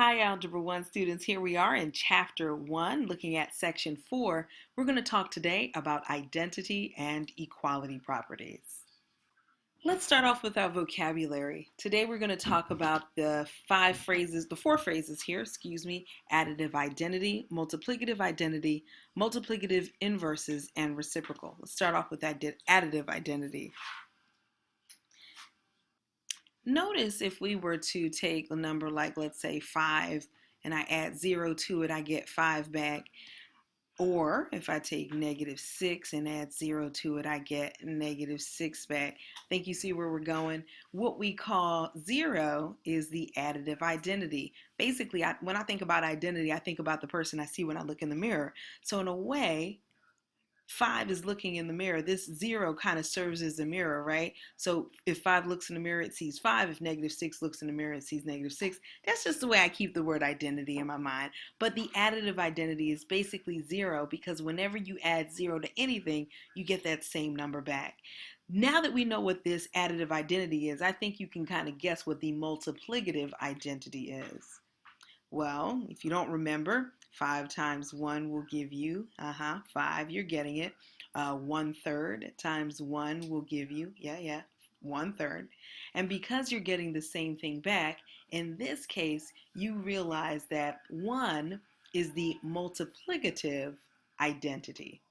Hi, Algebra 1 students. Here we are in Chapter 1, looking at Section 4. We're going to talk today about identity and equality properties. Let's start off with our vocabulary. Today we're going to talk about the four phrases here, additive identity, multiplicative inverses, and reciprocal. Let's start off with additive identity. Notice if we were to take a number like, let's say, 5, and I add 0 to it, I get 5 back. Or if I take -6 and add 0 to it, I get -6 back. I think you see where we're going. What we call 0 is the additive identity. Basically, when I think about identity, I think about the person I see when I look in the mirror. So in a way, 5 is looking in the mirror. This 0 kind of serves as a mirror, right? So if 5 looks in the mirror, it sees 5. If -6 looks in the mirror, it sees -6. That's just the way I keep the word identity in my mind. But the additive identity is basically 0 because whenever you add 0 to anything, you get that same number back. Now that we know what this additive identity is, I think you can kind of guess what the multiplicative identity is. Well, if you don't remember, 5 times 1 will give you, 5, you're getting it. 1/3 times 1 will give you, 1/3. And because you're getting the same thing back, in this case, you realize that 1 is the multiplicative identity.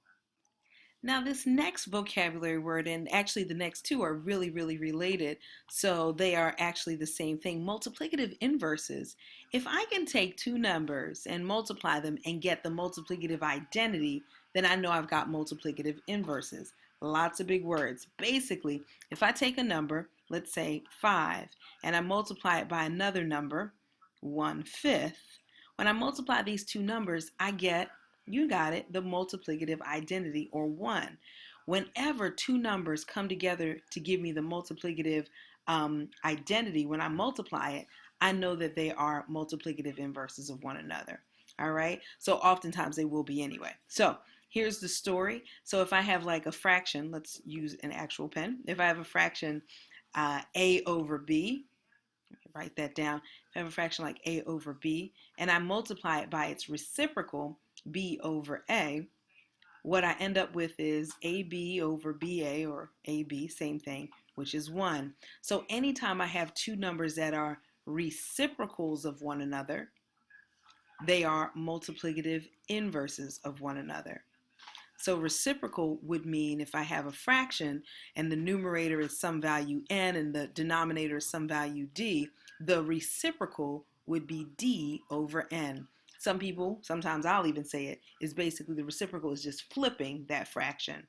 Now, this next vocabulary word, and actually the next two are really, really related, so they are actually the same thing. Multiplicative inverses. If I can take two numbers and multiply them and get the multiplicative identity, then I know I've got multiplicative inverses. Lots of big words. Basically, if I take a number, let's say 5, and I multiply it by another number, 1/5, when I multiply these two numbers, I get, you got it, the multiplicative identity, or 1. Whenever two numbers come together to give me the multiplicative identity, when I multiply it, I know that they are multiplicative inverses of one another. All right, so oftentimes they will be anyway. So here's the story. So if I have like a fraction, let's use an actual pen. If I have a fraction a over b, write that down. If I have a fraction like a over b, and I multiply it by its reciprocal, b over a, what I end up with is ab over ba, or ab, same thing, which is 1. So anytime I have two numbers that are reciprocals of one another, they are multiplicative inverses of one another. So reciprocal would mean if I have a fraction and the numerator is some value n and the denominator is some value d, the reciprocal would be d over n. Some people, sometimes I'll even say it, is basically the reciprocal is just flipping that fraction.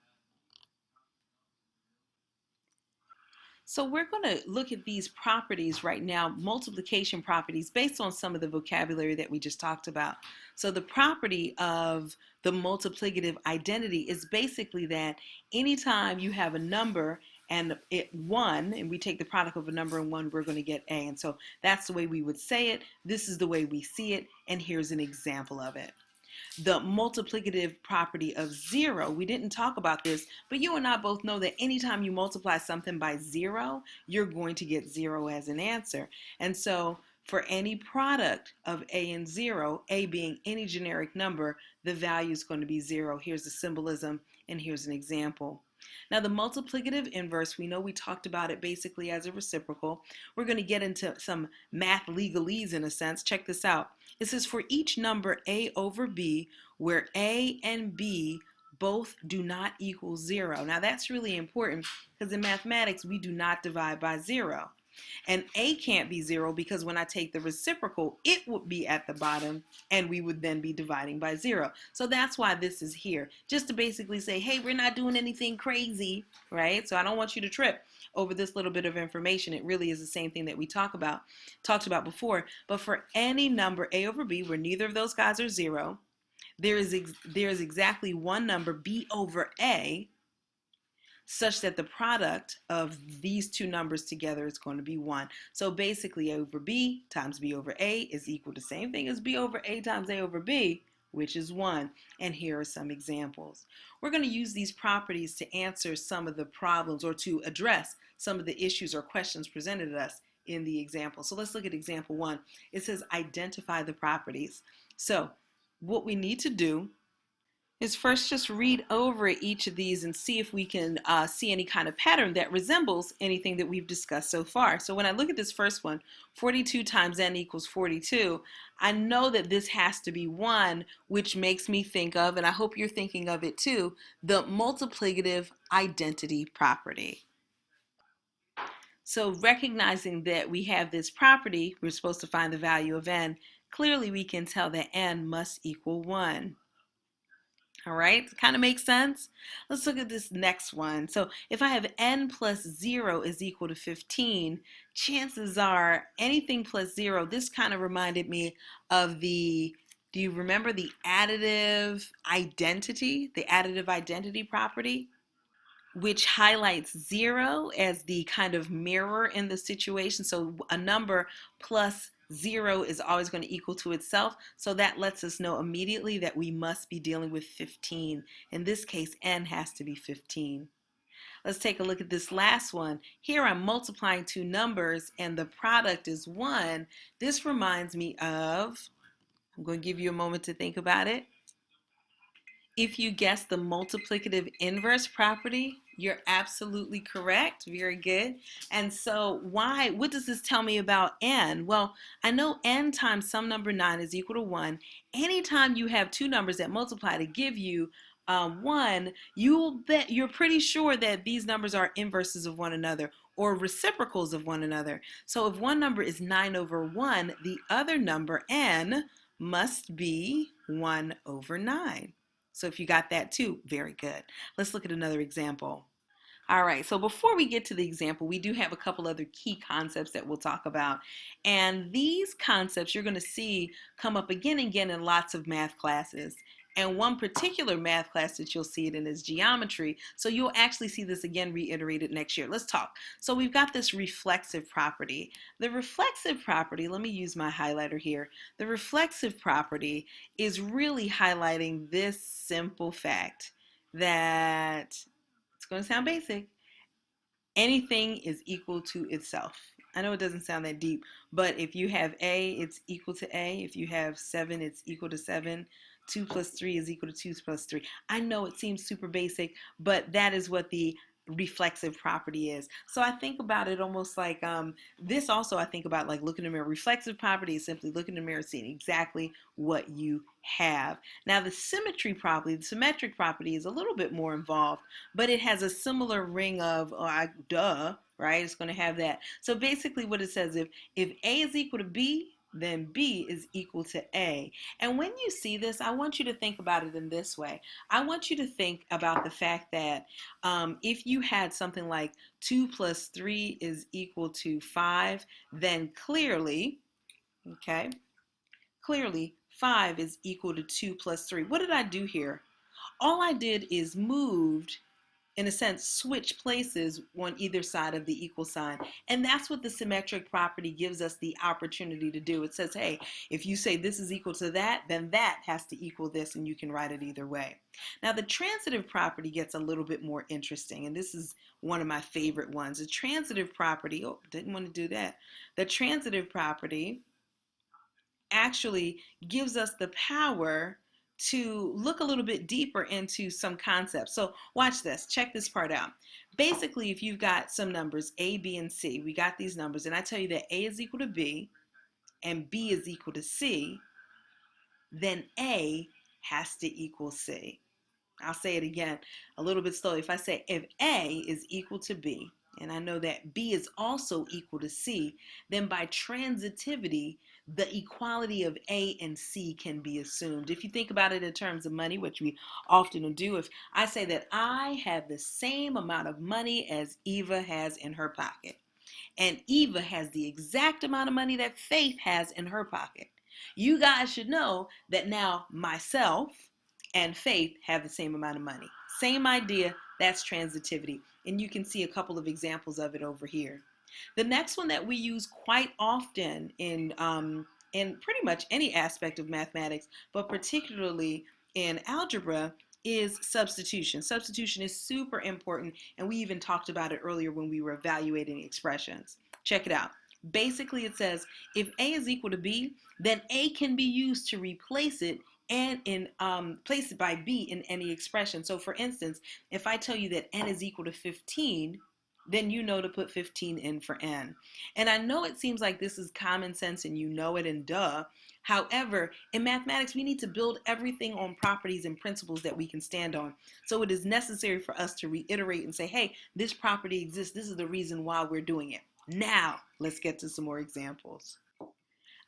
So we're going to look at these properties right now, multiplication properties, based on some of the vocabulary that we just talked about. So the property of the multiplicative identity is basically that anytime you have a number and 1, and we take the product of a number and 1, we're going to get a. And so that's the way we would say it. This is the way we see it. And here's an example of it. The multiplicative property of 0, we didn't talk about this, but you and I both know that anytime you multiply something by 0, you're going to get 0 as an answer. And so for any product of a and 0, a being any generic number, the value is going to be 0. Here's the symbolism, and here's an example. Now the multiplicative inverse, we know we talked about it basically as a reciprocal. We're going to get into some math legalese in a sense. Check this out. It says for each number a over b where a and b both do not equal 0. Now that's really important because in mathematics we do not divide by 0. And a can't be 0 because when I take the reciprocal, it would be at the bottom and we would then be dividing by 0. So that's why this is here, just to basically say, hey, we're not doing anything crazy, right? So I don't want you to trip over this little bit of information. It really is the same thing that we talked about before. But for any number a over b where neither of those guys are 0, there is exactly one number b over a such that the product of these two numbers together is going to be 1. So basically a over b times b over a is equal to the same thing as b over a times a over b, which is 1. And here are some examples. We're going to use these properties to answer some of the problems or to address some of the issues or questions presented to us in the example. So let's look at example 1. It says identify the properties. So what we need to do is first just read over each of these and see if we can see any kind of pattern that resembles anything that we've discussed so far. So when I look at this first one, 42 times n equals 42, I know that this has to be 1, which makes me think of, and I hope you're thinking of it too, the multiplicative identity property. So recognizing that we have this property, we're supposed to find the value of n, clearly we can tell that n must equal 1. All right, kind of makes sense. Let's look at this next one. So if I have n plus 0 is equal to 15, chances are anything plus 0, this kind of reminded me of do you remember the additive identity property, which highlights 0 as the kind of mirror in the situation. So a number plus 0 is always going to equal to itself. So that lets us know immediately that we must be dealing with 15. In this case, n has to be 15. Let's take a look at this last one. Here I'm multiplying two numbers and the product is 1. This reminds me of, I'm going to give you a moment to think about it. If you guessed the multiplicative inverse property, you're absolutely correct. Very good. And so what does this tell me about n? Well, I know n times some number 9 is equal to 1. Anytime you have two numbers that multiply to give you 1, you're pretty sure that these numbers are inverses of one another or reciprocals of one another. So if one number is 9 over 1, the other number, n, must be 1 over 9. So if you got that too, very good. Let's look at another example. All right, so before we get to the example, we do have a couple other key concepts that we'll talk about. And these concepts you're going to see come up again and again in lots of math classes. And one particular math class that you'll see it in is geometry. So you'll actually see this again reiterated next year. Let's talk. So we've got this reflexive property. The reflexive property, let me use my highlighter here. The reflexive property is really highlighting this simple fact that, it's going to sound basic, anything is equal to itself. I know it doesn't sound that deep, but if you have A, it's equal to A. If you have 7, it's equal to 7. 2 plus 3 is equal to 2 plus 3. I know it seems super basic, but that is what the reflexive property is. So I think about it almost like this also I think about like looking in the mirror. Reflexive property is simply looking in the mirror, seeing exactly what you have. Now the symmetric property is a little bit more involved, but it has a similar ring of duh, right? It's going to have that. So basically what it says, if A is equal to B, then B is equal to A. And when you see this, I want you to think about it in this way. I want you to think about the fact that if you had something like 2 plus 3 is equal to 5, then clearly 5 is equal to 2 plus 3. What did I do here? All I did is moved, in a sense, switch places on either side of the equal sign. And that's what the symmetric property gives us the opportunity to do. It says, hey, if you say this is equal to that, then that has to equal this, and you can write it either way. Now, the transitive property gets a little bit more interesting, and this is one of my favorite ones. The transitive property, didn't want to do that. The transitive property actually gives us the power to look a little bit deeper into some concepts. So watch this, check this part out. Basically, if you've got some numbers, A, B, and C, we got these numbers, and I tell you that A is equal to B and B is equal to C, then A has to equal C. I'll say it again a little bit slowly. If I say if A is equal to B, and I know that B is also equal to C, then by transitivity, the equality of A and C can be assumed. If you think about it in terms of money, which we often do, if I say that I have the same amount of money as Eva has in her pocket, and Eva has the exact amount of money that Faith has in her pocket, you guys should know that now myself and Faith have the same amount of money. Same idea, that's transitivity. And you can see a couple of examples of it over here. The next one that we use quite often in pretty much any aspect of mathematics, but particularly in algebra, is substitution. Substitution is super important, and we even talked about it earlier when we were evaluating expressions. Check it out. Basically, it says if A is equal to B, then A can be used to replace it and in place it by B in any expression. So for instance, if I tell you that n is equal to 15, then you know to put 15 in for n. And I know it seems like this is common sense and you know it and duh. However, in mathematics, we need to build everything on properties and principles that we can stand on. So it is necessary for us to reiterate and say, hey, this property exists. This is the reason why we're doing it. Now, let's get to some more examples.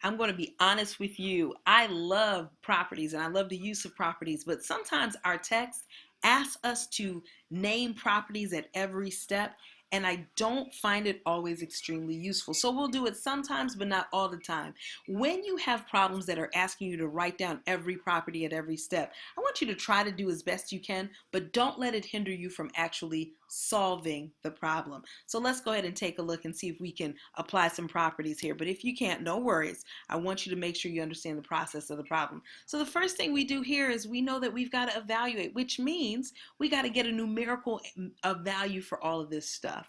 I'm going to be honest with you. I love properties and I love the use of properties, but sometimes our text asks us to name properties at every step, and I don't find it always extremely useful. So we'll do it sometimes, but not all the time. When you have problems that are asking you to write down every property at every step, I want you to try to do as best you can, but don't let it hinder you from actually solving the problem. So let's go ahead and take a look and see if we can apply some properties here. But if you can't, no worries. I want you to make sure you understand the process of the problem. So the first thing we do here is we know that we've got to evaluate, which means we got to get a numerical value for all of this stuff.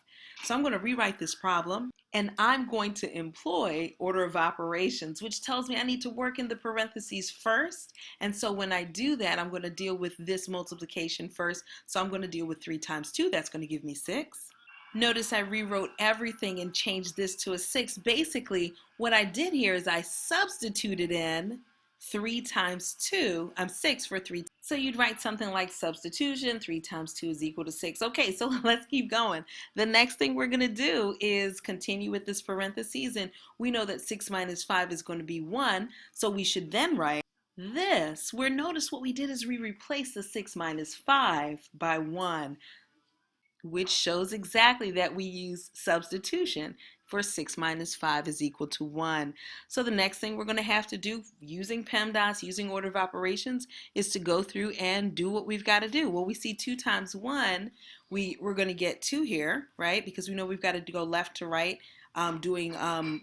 So I'm going to rewrite this problem, and I'm going to employ order of operations, which tells me I need to work in the parentheses first. And so when I do that, I'm going to deal with this multiplication first. So I'm going to deal with 3 times 2. That's going to give me 6. Notice I rewrote everything and changed this to a 6. Basically, what I did here is I substituted in 3 times 2, 6 for 3. So you'd write something like substitution, 3 times 2 is equal to 6. Okay, so let's keep going. The next thing we're going to do is continue with this parentheses, and we know that 6 minus 5 is going to be 1, so we should then write this, where notice what we did is we replaced the 6 minus 5 by 1, which shows exactly that we use substitution for 6 minus 5 is equal to 1. So the next thing we're going to have to do using PEMDAS, using order of operations, is to go through and do what we've got to do. Well, we see 2 times 1, we're going to get 2 here, right? Because we know we've got to go left to right, doing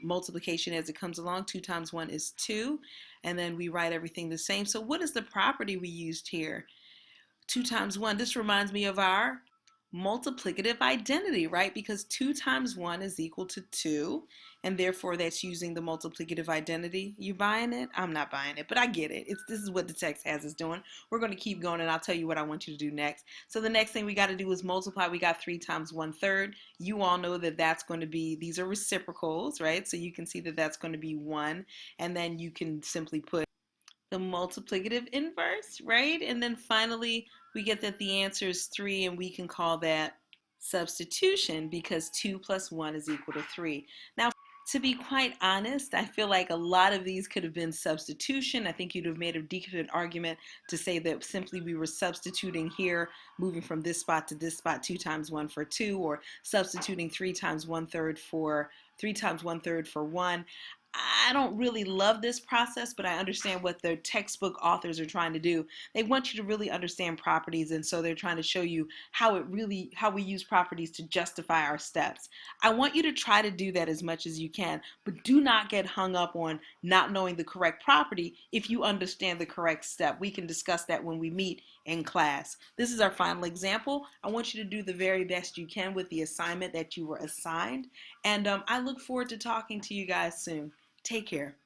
multiplication as it comes along. 2 times 1 is 2, and then we write everything the same. So what is the property we used here? 2 times 1, this reminds me of our multiplicative identity, right? Because 2 times 1 is equal to 2, and therefore that's using the multiplicative identity. You buying it? I'm not buying it, but I get it. This is what the text has us doing. We're going to keep going, and I'll tell you what I want you to do next. So the next thing we got to do is multiply. We got 3 times 1/3. You all know that that's going to be, these are reciprocals, right? So you can see that that's going to be 1, and then you can simply put the multiplicative inverse, right? And then finally, we get that the answer is 3, and we can call that substitution because 2 plus 1 is equal to 3. Now, to be quite honest, I feel like a lot of these could have been substitution. I think you'd have made a decent argument to say that simply we were substituting here, moving from this spot to this spot, 2 times 1 for 2, or substituting 3 times 1/3 for 3 times 1/3 for 1. I don't really love this process, but I understand what the textbook authors are trying to do. They want you to really understand properties, and so they're trying to show you how we use properties to justify our steps. I want you to try to do that as much as you can, but do not get hung up on not knowing the correct property if you understand the correct step. We can discuss that when we meet in class. This is our final example. I want you to do the very best you can with the assignment that you were assigned, and I look forward to talking to you guys soon. Take care.